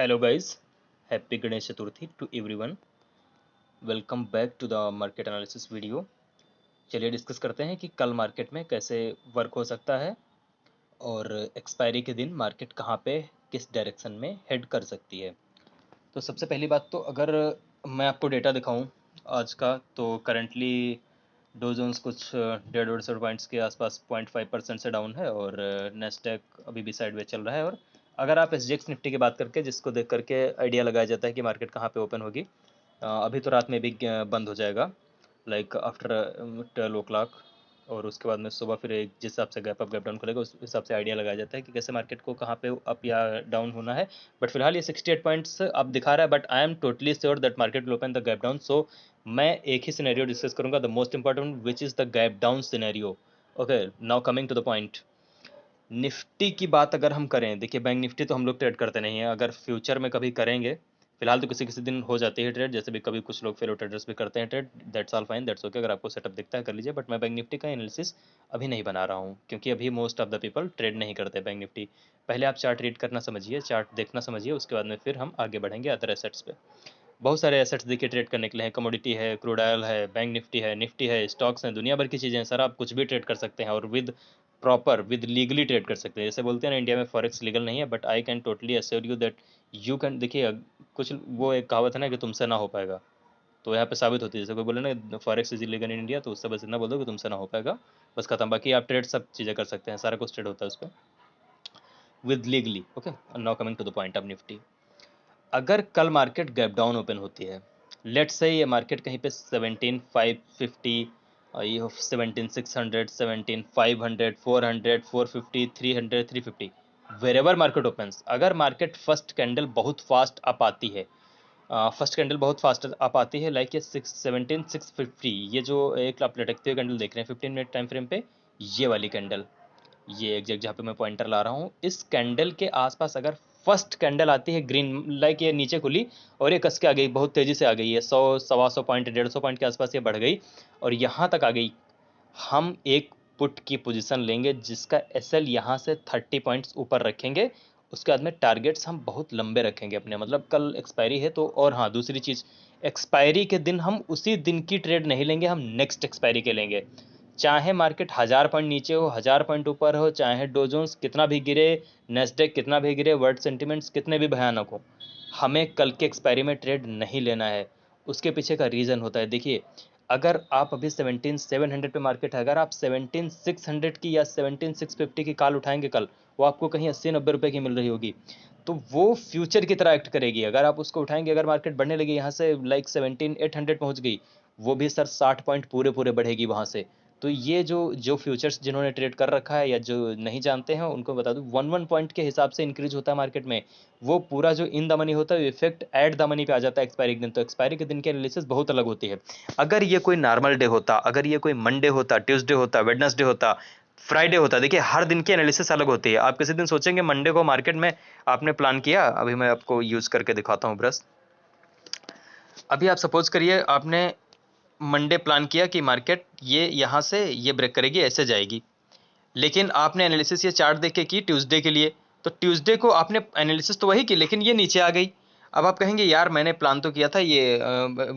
Hello guys, happy Ganesh Chaturthi to everyone. Welcome back to the market analysis video. चलिए discuss करते हैं कि कल मार्केट में कैसे वर्क हो सकता है और एक्सपायरी के दिन मार्केट कहाँ पे किस डायरेक्शन में हेड कर सकती है। तो सबसे पहली बात तो अगर मैं आपको डेटा दिखाऊं आज का, तो करंटली डो जोन्स कुछ 150 पॉइंट्स के आसपास 0.5% से डाउन है और नेस्डैक अभी भी साइडवेज चल रहा है। और अगर आप एसजीएक्स निफ्टी की बात करके जिसको देख करके आइडिया लगाया जाता है कि मार्केट कहाँ पे ओपन होगी, अभी तो रात में भी बंद हो जाएगा लाइक आफ्टर 12 o'clock, और उसके बाद में सुबह फिर एक जिस हिसाब से गैप अप गैप डाउन खुलेगा उस हिसाब से आइडिया लगाया जाता है कि कैसे मार्केट को कहाँ पे अप या डाउन होना है। बट फिलहाल ये 68 पॉइंट्स अब दिखा रहा है, but I am totally sure that market will open the gap down. So मैं एक ही सिनेरियो डिस्कस करूंगा, the most important which is the gap down scenario. Okay, now coming to the point. Nifty की बात अगर हम करें, देखिए बैंक निफ्टी तो हम लोग ट्रेड करते नहीं हैं, अगर फ्यूचर में कभी करेंगे, फिलहाल तो किसी किसी दिन हो जाती है ट्रेड, जैसे भी कभी कुछ लोग फेलो ट्रेडर्स भी करते हैं trade, that's all fine, that's okay. अगर आपको सेटअप दिखता है कर लीजिए, बट मैं बैंक निफ्टी का एनालिसिस अभी नहीं बना रहा हूँ क्योंकि अभी most of the people trade नहीं करते बैंक निफ्टी। पहले आप चार्ट रीड करना समझिए, चार्ट देखना समझिए, उसके बाद में फिर हम आगे बढ़ेंगे अदर एसेट्स पे। बहुत सारे एसेट्स देखिए ट्रेड करने के लिए हैं, कमोडिटी है, क्रूड ऑयल है, बैंक निफ्टी है, स्टॉक्स हैं, दुनिया भर की चीज़ें हैं सर, आप कुछ भी ट्रेड कर सकते हैं और विद लीगली ट्रेड कर सकते हैं। जैसे बोलते हैं ना इंडिया में फॉरेक्स लीगल नहीं है, but I can totally assure you that you can. देखिए कुछ वो एक कहावत है ना कि तुमसे ना हो पाएगा, तो यहाँ पे साबित होती है। जैसे कोई बोले ना forex is illegal in India, तो उससे बस इतना बोल दो कि तुमसे ना हो पाएगा, बस खत्म। बाकी आप ट्रेड सब चीज़ें कर सकते हैं, सारा कुछ ट्रेड होता है उस पर with legally. Okay, now coming to the point of Nifty. अगर कल मार्केट गैप डाउन ओपन होती है, लेट्स से ये मार्केट कहीं पे 17,550, ये 17,600, 17,500, 400, 450, 300, 350, वेर एवर मार्केट ओपन्स, अगर मार्केट फर्स्ट कैंडल बहुत फास्ट अप आती है, फर्स्ट कैंडल बहुत फास्ट अप आती है, लाइक ये 17,650, ये जो एक आप लटकते हुए कैंडल देख रहे हैं 15 मिनट टाइम फ्रेम पे, ये वाली कैंडल, ये एग्जैक्ट जहाँ पे मैं पॉइंटर ला रहा हूँ, इस कैंडल के आसपास अगर फर्स्ट कैंडल आती है ग्रीन, लाइक ये नीचे खुली और ये कस के आ गई, बहुत तेजी से आ गई है, 100 100 पॉइंट 150 पॉइंट के आसपास ये बढ़ गई और यहाँ तक आ गई, हम एक पुट की पोजीशन लेंगे जिसका एसएल यहाँ से 30 पॉइंट्स ऊपर रखेंगे। उसके बाद में टारगेट्स हम बहुत लंबे रखेंगे अपने, मतलब कल एक्सपायरी है तो। और हाँ, दूसरी चीज़, एक्सपायरी के दिन हम उसी दिन की ट्रेड नहीं लेंगे, हम नेक्स्ट एक्सपायरी के लेंगे। चाहे मार्केट 1000 पॉइंट नीचे हो, 1000 पॉइंट ऊपर हो, चाहे डो जोन्स कितना भी गिरे, नेस्डेक कितना भी गिरे, वर्ल्ड सेंटिमेंट्स कितने भी भयानक हो, हमें कल के एक्सपायरी में ट्रेड नहीं लेना है। उसके पीछे का रीज़न होता है, देखिए अगर आप अभी 17,700 पे मार्केट है, अगर आप 17,600 की या 17,650 की कॉल उठाएंगे कल, वो आपको कहीं 80-90 रुपए की मिल रही होगी, तो वो फ्यूचर की तरह एक्ट करेगी। अगर आप उसको उठाएंगे, अगर मार्केट बढ़ने लगी यहाँ से लाइक 17,800 पहुँच गई, वो भी सर 60 पॉइंट पूरे पूरे बढ़ेगी वहाँ से। तो ये जो जो फ्यूचर्स जिन्होंने ट्रेड कर रखा है या जो नहीं जानते हैं उनको बता दूं, 1 पॉइंट के हिसाब से इंक्रीज होता है मार्केट में, वो पूरा जो इन द मनी होता है इफेक्ट एट द मनी पे आ जाता है एक्सपायरी के दिन। तो एक्सपायरी के दिन की एनालिसिस बहुत अलग होती है। अगर ये कोई नॉर्मल डे होता, अगर ये कोई मंडे होता, ट्यूसडे होता, वेडनेसडे होता, फ्राइडे होता, देखिए हर दिन की एनालिसिस अलग होती है। आप किसी दिन सोचेंगे मंडे को मार्केट में आपने प्लान किया, अभी मैं आपको यूज करके दिखाता हूँ ब्रश। अभी आप सपोज करिए आपने मंडे प्लान किया कि मार्केट ये यहाँ से ये ब्रेक करेगी, ऐसे जाएगी, लेकिन आपने एनालिसिस ये चार्ट देख के की ट्यूसडे के लिए, तो ट्यूसडे को आपने एनालिसिस तो वही की लेकिन ये नीचे आ गई। अब आप कहेंगे यार मैंने प्लान तो किया था ये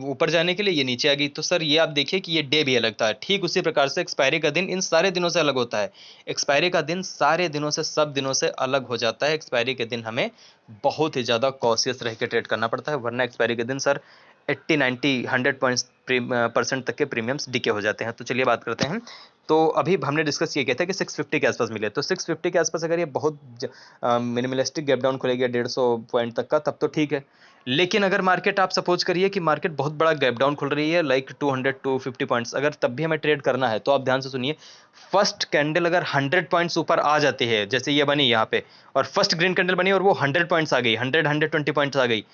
ऊपर जाने के लिए, ये नीचे आ गई। तो सर ये आप देखिए कि ये डे भी अलग था। ठीक उसी प्रकार से एक्सपायरी का दिन इन सारे दिनों से अलग होता है। एक्सपायरी का दिन सारे दिनों से, सब दिनों से अलग हो जाता है। एक्सपायरी के दिन हमें बहुत ही ज़्यादा कॉशियस रह के ट्रेड करना पड़ता है, वरना एक्सपायरी के दिन सर 80 90 100 पॉइंट्स परसेंट तक के प्रीमियम्स डीके हो जाते हैं। तो चलिए बात करते हैं। तो अभी हमने डिस्कस ये किया था कि 650 के आसपास मिले, तो 650 के आसपास अगर ये बहुत मिनिमलिस्टिक गैप डाउन खुलेगी 150 पॉइंट तक का, तब तो ठीक है। लेकिन अगर मार्केट, आप सपोज करिए कि मार्केट बहुत बड़ा गैप डाउन खुल रही है लाइक 200 250 पॉइंट्स, अगर तब भी हमें ट्रेड करना है तो आप ध्यान से सुनिए, फर्स्ट कैंडल अगर 100 पॉइंट्स ऊपर आ जाती है, जैसे ये बनी यहाँ पे और फर्स्ट ग्रीन कैंडल बनी और वो 100 पॉइंट्स आ गई, 100 120 पॉइंट्स आ गई,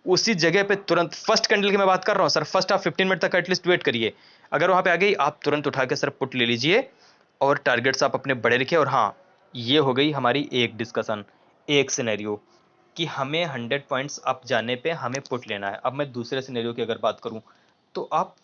उसी जगह पे तुरंत, फर्स्ट कैंडल की मैं बात कर रहा हूँ सर, फर्स्ट आप 15 मिनट तक एटलीस्ट वेट करिए, अगर वहां पे आ गई आप तुरंत उठा के सर पुट ले लीजिए और टारगेट्स आप अपने बड़े रखिए। और हाँ, ये हो गई हमारी एक डिस्कशन, एक सिनेरियो कि हमें 100 पॉइंट्स अप जाने पे हमें पुट लेना है। अब मैं दूसरे सिनेरियो की अगर बात करूं, तो आप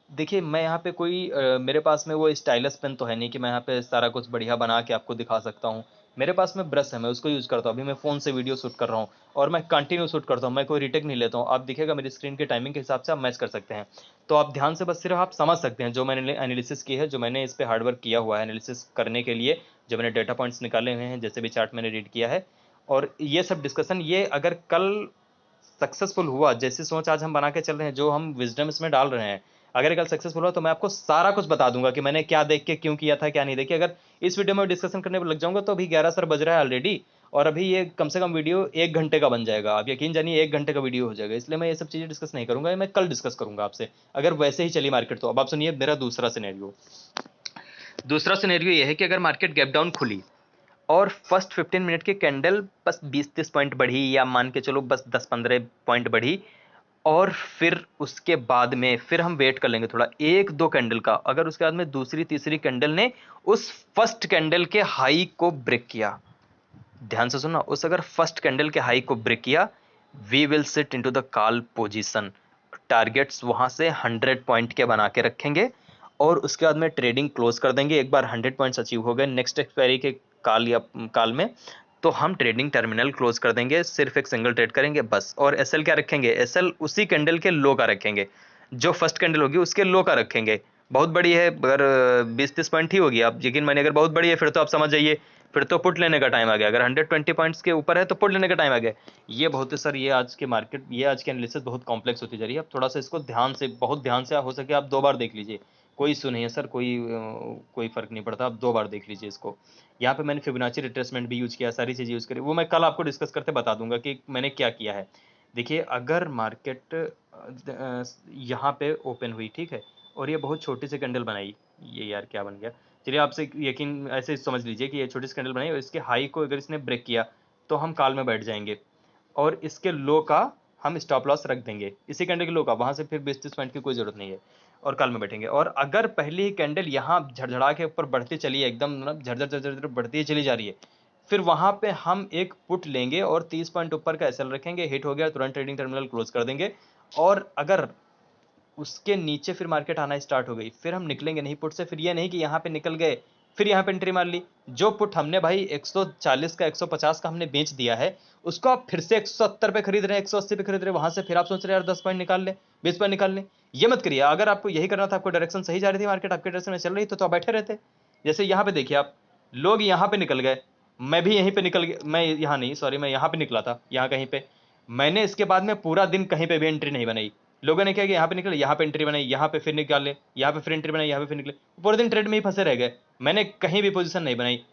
देखिए मैं यहाँ पे कोई मेरे पास में वो स्टाइलस पेन तो है नहीं कि मैं यहाँ पे सारा कुछ बढ़िया बना के आपको दिखा सकता हूँ मेरे पास में ब्रश है, मैं उसको यूज़ करता हूँ। अभी मैं फ़ोन से वीडियो शूट कर रहा हूँ और मैं कंटिन्यू शूट करता हूँ, मैं कोई रीटेक नहीं लेता हूँ। आप दिखेगा मेरी स्क्रीन के टाइमिंग के हिसाब से आप मैच कर सकते हैं। तो आप ध्यान से बस सिर्फ आप समझ सकते हैं जो मैंने एनालिसिस की है, जो मैंने इस पे हार्ड वर्क किया हुआ है एनालिसिस करने के लिए, जो मैंने डेटा पॉइंट्स निकाले हुए हैं, जैसे भी चार्ट मैंने रीड किया है। और ये सब डिस्कशन, ये अगर कल सक्सेसफुल हुआ, जैसी सोच आज हम बना के चल रहे हैं, जो हम विजडम इसमें डाल रहे हैं, अगर कल सक्सेसफुल हुआ तो मैं आपको सारा कुछ बता दूंगा कि मैंने क्या देख के क्यों किया था, क्या नहीं देखी। अगर इस वीडियो में डिस्कशन करने पर लग जाऊंगा तो अभी 11 सर बज रहा है ऑलरेडी, और अभी ये कम से कम वीडियो 1 घंटे का बन जाएगा। आप यकीन जानिए 1 घंटे का वीडियो हो जाएगा, इसलिए मैं ये सब चीजें डिस्कस नहीं करूंगा, मैं कल डिस्कस करूंगा आपसे, अगर वैसे ही चली मार्केट तो। अब आप सुनिए मेरा दूसरा सिनेरियो। दूसरा सिनेरियो ये है कि अगर मार्केट गैप डाउन खुली और फर्स्ट 15 मिनट की कैंडल बस 20-30 पॉइंट बढ़ी, या मान के चलो बस 10-15 पॉइंट बढ़ी, और फिर उसके बाद में फिर हम वेट कर लेंगे थोड़ा 1-2 कैंडल का। अगर उसके बाद में दूसरी तीसरी कैंडल ने उस फर्स्ट कैंडल के हाई को ब्रेक किया, ध्यान से सुनना, उस अगर फर्स्ट कैंडल के हाई को ब्रेक किया, we will sit into the call position. Targets वहां से 100 पॉइंट के बना के रखेंगे और उसके बाद में ट्रेडिंग क्लोज कर देंगे। एक बार 100 पॉइंट्स अचीव हो गए नेक्स्ट एक्सपायरी के कॉल या कॉल में, तो हम ट्रेडिंग टर्मिनल क्लोज कर देंगे, सिर्फ एक सिंगल ट्रेड करेंगे बस। और एसएल क्या रखेंगे? एसएल उसी कैंडल के लो का रखेंगे, जो फर्स्ट कैंडल होगी उसके लो का रखेंगे। बहुत बड़ी है, अगर 20-30 पॉइंट ही होगी, आप यकीन मानिए, अगर बहुत बड़ी है फिर तो आप समझ जाइए, फिर तो पुट लेने का टाइम आ गया। अगर 120 पॉइंट्स के ऊपर है तो पुट लेने का टाइम आ गया। ये बहुत है सर, ये आज के मार्केट, ये आज की एनालिसिस बहुत कॉम्प्लेक्स होती जा रही है। आप थोड़ा सा इसको ध्यान से, बहुत ध्यान से, हो सके आप 2 बार देख लीजिए। कोई इशू नहीं है सर, कोई फर्क नहीं पड़ता, आप 2 बार देख लीजिए इसको। यहाँ पे मैंने फिबोनाची रिट्रेसमेंट भी यूज किया, सारी चीज़ें यूज करी, वो मैं कल आपको डिस्कस करते बता दूंगा कि मैंने क्या किया है। देखिए अगर मार्केट यहाँ पे ओपन हुई, ठीक है, और ये बहुत छोटी सी कैंडल बनाई, ये यार क्या बन गया, चलिए आपसे यकीन ऐसे समझ लीजिए कि ये छोटी सी कैंडल बनाई और इसके हाई को अगर इसने ब्रेक किया तो हम कॉल में बैठ जाएंगे, और इसके लो का हम स्टॉप लॉस रख देंगे, इसी कैंडल के लो का, वहां से फिर 20-30 पॉइंट की कोई जरूरत नहीं है, और कॉल में बैठेंगे। और अगर पहली ही कैंडल यहाँ झड़झड़ा के ऊपर बढ़ती चली है, एकदम मतलब झरझर झरझर बढ़ती चली जा रही है, फिर वहां पे हम एक पुट लेंगे और 30 पॉइंट ऊपर का एसएल रखेंगे, हिट हो गया तुरंत ट्रेडिंग टर्मिनल क्लोज कर देंगे। और अगर उसके नीचे फिर मार्केट आना स्टार्ट हो गई, फिर हम निकलेंगे नहीं पुट से। फिर ये नहीं कि यहाँ पे निकल गए फिर यहाँ पे एंट्री मार ली। जो पुट हमने भाई 140 का 150 का हमने बेच दिया है, उसको आप फिर से 170 पे खरीद रहे हैं, 180 पे खरीद रहे हैं, वहां से फिर आप सोच रहे हैं यार 10 पॉइंट निकाल ले, 20 पॉइंट निकाल ले। ये मत करिए। अगर आपको यही करना था, आपको डायरेक्शन सही जा रही थी, मार्केट आपके डायरेक्शन में चल रही तो आप बैठे रहते। जैसे यहाँ पे देखिए आप, लोग यहाँ पे निकल गए, मैं भी यहीं पे निकल गया, मैं यहाँ नहीं, सॉरी, मैं यहाँ पे निकला था, यहाँ कहीं पे। मैंने इसके बाद में पूरा दिन कहीं पे भी एंट्री नहीं बनाई। लोगों ने क्या किया, यहाँ पे निकले, यहाँ पे एंट्री बनाई, यहाँ पे फिर निकाले, यहाँ पे फिर एंट्री बनाई, यहाँ पे फिर निकले, पूरे दिन ट्रेड में ही फंसे रह गए। मैंने कहीं भी पोजीशन नहीं बनाई।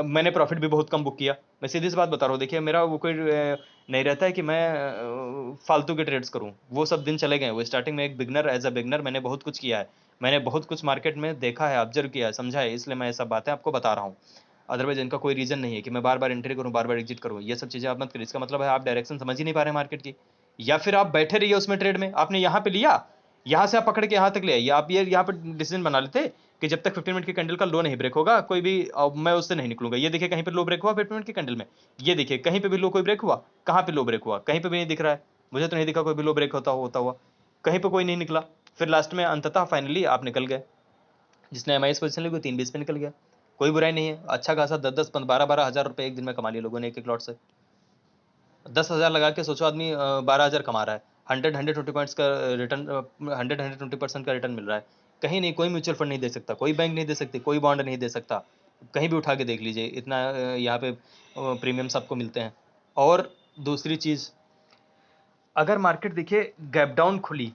मैंने प्रॉफिट भी बहुत कम बुक किया। मैं सीधी सी बात बता रहा हूँ, देखिए मेरा वो कोई नहीं रहता है कि मैं फालतू के ट्रेड्स करूँ, वो सब दिन चले गए। वो स्टार्टिंग में एक बिगनर, एज अ बिगनर मैंने बहुत कुछ किया है, मैंने बहुत कुछ मार्केट में देखा है, ऑब्जर्व किया है, समझा है, इसलिए मैं ये सब बातें आपको बता रहा हूँ। अदरवाइज इनका कोई रीजन नहीं है कि मैं बार बार एंट्री करूँ, बार बार एग्जिट करूँ, ये सब चीजें आप मत करिए। इसका मतलब है आप डायरेक्शन समझ ही नहीं पा रहे मार्केट की, या फिर आप बैठे रहिए उसमें ट्रेड में। आपने यहाँ पे लिया, यहाँ से आप पकड़ के यहाँ तक ले आइए। आप ये यहाँ पे डिसीजन बना लेते कि जब तक 15 मिनट की कैंडल का लो नहीं ब्रेक होगा, कोई भी मैं उससे नहीं निकलूंगा। ये देखिए कहीं पे लो ब्रेक हुआ 15 मिनट की कैंडल में, ये देखिए कहीं पे भी लो कोई ब्रेक हुआ, कहाँ पे लो ब्रेक हुआ, कहीं पे भी नहीं दिख रहा है। मुझे तो नहीं दिखा कोई भी लो ब्रेक होता हुआ, कहीं पे कोई नहीं निकला। फिर लास्ट में अंततः फाइनली आप निकल गए। जिसने एमआईएस पोजीशन ली, कोई 3-20 पे निकल गया, कोई बुराई नहीं है। अच्छा खासा 10-10, 12-12 हजार रुपए एक दिन में कमा लिए लोगों ने एक एक लॉट से। 10,000 लगा के सोचो आदमी 12,000 कमा रहा है। 100-120 पॉइंट्स का रिटर्न, 100-120% का रिटर्न मिल रहा है। कहीं नहीं, कोई म्यूचुअल फंड नहीं दे सकता, कोई बैंक नहीं दे सकती, कोई बॉन्ड नहीं दे सकता। कहीं भी उठा के देख लीजिए, इतना यहाँ पे प्रीमियम्स आपको मिलते हैं। और दूसरी चीज, अगर मार्केट देखिए गैप डाउन खुली,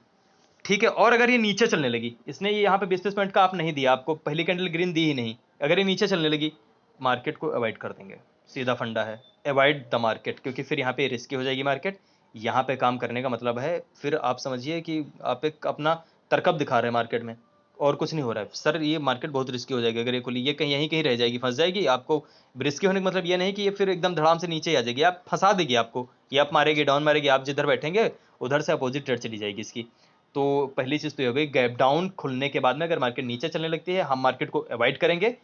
ठीक है, और अगर ये नीचे चलने लगी, इसने ये यहाँ पे 20 पॉइंट का आप नहीं दिया, आपको पहली कैंडल ग्रीन दी ही नहीं, अगर ये नीचे चलने लगी, मार्केट को अवॉइड कर देंगे। सीधा फंडा है, अवॉइड द मार्केट, क्योंकि फिर यहाँ पे रिस्की हो जाएगी मार्केट। यहाँ पे काम करने का मतलब है फिर आप समझिए कि आप एक अपना तरकब दिखा रहे हैं मार्केट में, और कुछ नहीं हो रहा है सर। ये मार्केट बहुत रिस्की हो जाएगी अगर ये खुली, ये कहीं यहीं कहीं रह जाएगी, फंस जाएगी। आपको रिस्की होने का मतलब ये नहीं कि ये फिर एकदम धड़ाम से नीचे आ जाएगी, आप फंसा देगी आपको, ये आप मारेगी, डाउन मारेगी, आप जिधर बैठेंगे उधर से अपोजिट ट्रेड चली जाएगी इसकी। तो पहली चीज तो ये हो गई, गैप डाउन खुलने के बाद में अगर मार्केट नीचे चलने लगती है, हम मार्केट को अवॉइड करेंगे।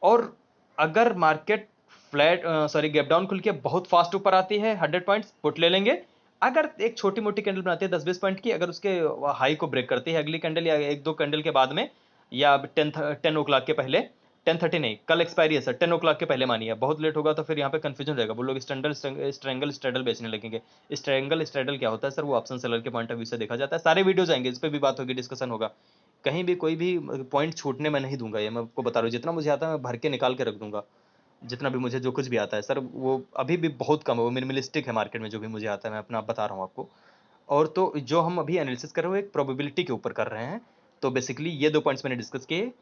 और अगर मार्केट गैप डाउन खुल के बहुत फास्ट ऊपर आती है 100 पॉइंट्स, पुट ले लेंगे। अगर एक छोटी मोटी कैंडल बनाती है 10-20 पॉइंट की, अगर उसके हाई को ब्रेक करती है अगली कैंडल या 1-2 कैंडल के बाद में, या 10 ओ क्लॉक के पहले, 10:30 नहीं, कल एक्सपायरी है सर, 10 ओ क्लॉक के पहले मानिए। बहुत लेट होगा तो फिर यहाँ पे कंफ्यूजन हो जाएगा, वो लोग स्ट्रेंगल स्ट्रेडल बेचने लगेंगे। स्ट्रेंगल स्ट्रेडल क्या होता है सर, वो ऑप्शन सेलर के पॉइंट ऑफ व्यू से देखा जाता है। सारे वीडियोज आएंगे, इस पर भी बात होगी, डिस्कशन होगा, कहीं भी कोई भी पॉइंट छूटने में नहीं दूंगा। ये मैं आपको बता रहा हूँ, जितना मुझे आता है मैं भर के निकाल के रख दूंगा। जितना भी मुझे जो कुछ भी आता है सर, वो अभी भी बहुत कम है, वो मिनिमलिस्टिक है मार्केट में जो भी मुझे आता है, मैं अपना बता रहा हूँ आपको। और तो जो हम अभी एनालिसिस कर रहे हैं वो एक प्रोबेबिलिटी के ऊपर कर रहे हैं। तो बेसिकली ये 2 पॉइंट्स मैंने डिस्कस किए,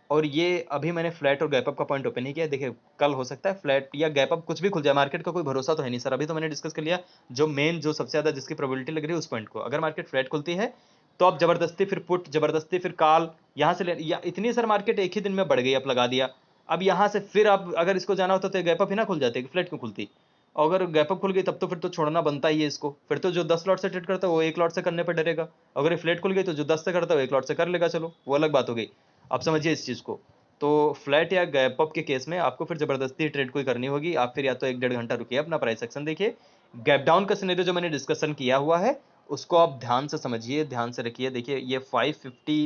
और ये अभी मैंने फ्लैट और गैप अप का पॉइंट ओपन नहीं किया। देखिए कल हो सकता है फ्लैट या गैप अप कुछ भी खुल जाए, मार्केट का कोई भरोसा तो है नहीं सर। अभी तो मैंने डिस्कस कर लिया जो मेन, जो सबसे ज्यादा जिसकी प्रोबेबिलिटी लग रही है उस पॉइंट को। अगर मार्केट फ्लैट खुलती है तो आप जबरदस्ती फिर पुट, जबरदस्ती फिर कॉल यहाँ से ले, या इतनी सर मार्केट एक ही दिन में बढ़ गई, आप लगा दिया। अब यहाँ से फिर आप अगर इसको जाना होता तो गैप अप ही ना खुल जाते, फ्लैट क्यों खुलती। अगर गैप अप खुल गई तब तो फिर तो छोड़ना बनता ही है इसको। फिर तो जो 10 लॉट से ट्रेड करता है वो 1 लॉट से करने पर डरेगा। अगर ये फ्लैट खुल गई तो जो 10 से करता है वो 1 लॉट से कर लेगा, चलो वो अलग बात हो गई। आप समझिए इस चीज को। तो फ्लैट या गैप अप के केस में आपको फिर जबरदस्ती ट्रेड कोई करनी होगी। आप फिर या तो 1-1.5 घंटा रुकिए, अपना प्राइस एक्शन देखिए। गैप डाउन का सिनेरियो जो मैंने डिस्कशन किया हुआ है उसको आप ध्यान से समझिए, ध्यान से रखिए। देखिए ये 550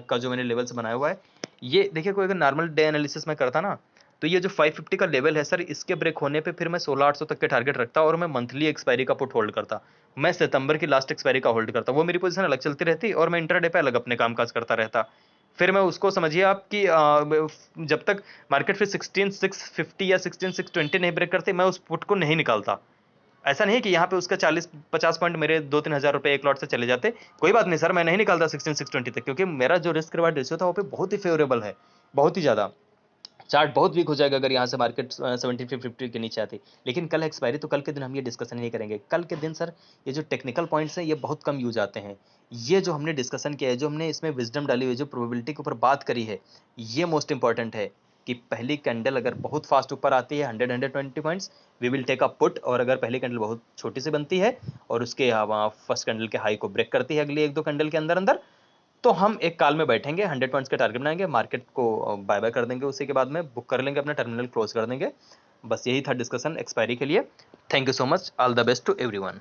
का जो मैंने लेवल्स बनाया हुआ है, ये देखिए कोई अगर नॉर्मल डे एनालिसिस में करता ना, तो ये जो 550 का लेवल है सर, इसके ब्रेक होने पे फिर मैं 16,800 तक के टारगेट रखता और मैं मंथली एक्सपायरी का पुट होल्ड करता। मैं सितंबर की लास्ट एक्सपायरी का होल्ड करता, वो मेरी पोजीशन अलग चलती रहती और मैं इंट्राडे पे अलग अपने कामकाज करता रहता। फिर मैं उसको समझिए आप कि जब तक मार्केट फिर 16,650 या 16,620 नहीं ब्रेक करती, मैं उस पुट को नहीं निकालता। ऐसा नहीं है कि यहाँ पे उसका 40-50 पॉइंट मेरे 2-3 हज़ार रुपए एक लॉट से चले जाते, कोई बात नहीं सर, मैं नहीं निकालता 16,620 तक, क्योंकि मेरा जो रिस्क रिवार्ड रेशियो था वो पे बहुत ही फेवरेबल है, बहुत ही ज्यादा। चार्ट बहुत वीक हो जाएगा अगर यहाँ से मार्केट 1750 के नीचे आती। लेकिन कल एक्सपायरी, तो कल के दिन हम ये डिस्कशन नहीं करेंगे। कल के दिन सर ये जो टेक्निकल पॉइंट्स हैं ये बहुत कम यूज आते हैं। ये जो हमने डिस्कशन किया है, जो हमने इसमें विजडम डाली हुई है, जो प्रोबेबिलिटी के ऊपर बात करी है, ये मोस्ट इंपॉर्टेंट है कि पहली कैंडल अगर बहुत फास्ट ऊपर आती है 100-120 points, we will take a put. और अगर पहली कैंडल बहुत छोटी सी बनती है और उसके फर्स्ट कैंडल के हाई को ब्रेक करती है अगली 1-2 कैंडल के अंदर अंदर, तो हम एक कॉल में बैठेंगे, 100 पॉइंट्स का टारगेट बनाएंगे, मार्केट को बाय बाय कर देंगे, उसी के बाद में बुक कर लेंगे, अपना टर्मिनल क्लोज कर देंगे। बस यही था डिस्कशन एक्सपायरी के लिए। Thank you so much, all the best to everyone.